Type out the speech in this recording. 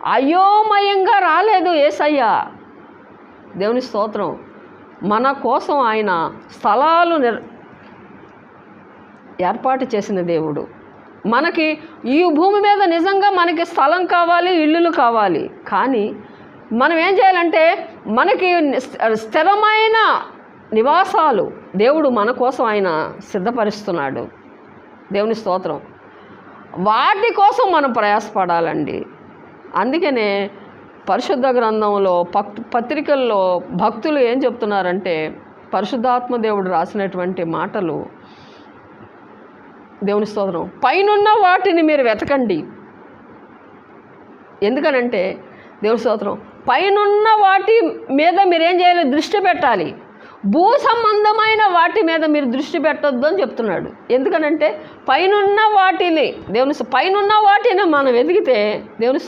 అయోమయంగా రాలేదు యేసయ్య. దేవుని స్తోత్రం. మన కోసం ఆయన స్థలాలు ఏర్పాటు చేసిన దేవుడు. మనకి ఈ భూమి మీద నిజంగా మనకి స్థలం కావాలి, ఇల్లులు కావాలి. కానీ మనం ఏం చేయాలంటే మనకి స్థిరమైన నివాసాలు దేవుడు మన కోసం ఆయన సిద్ధపరుస్తున్నాడు. దేవుని స్తోత్రం. వాటి కోసం మనం ప్రయాసపడాలండి. అందుకనే పరిశుద్ధ గ్రంథంలో పత్రికల్లో భక్తులు ఏం చెప్తున్నారంటే, పరిశుద్ధాత్మ దేవుడు రాసినటువంటి మాటలు, దేవుని స్తోత్రం, పైనున్న వాటిని మీరు వెతకండి. ఎందుకనంటే దేవుని స్తోత్రం, పైనున్న వాటి మీద మీరేం చేయాలి? దృష్టి పెట్టాలి. భూ సంబంధమైన వాటి మీద మీరు దృష్టి పెట్టొద్దు అని చెప్తున్నాడు. ఎందుకనంటే పైనున్న వాటిని మనం వెతికితే దేవుని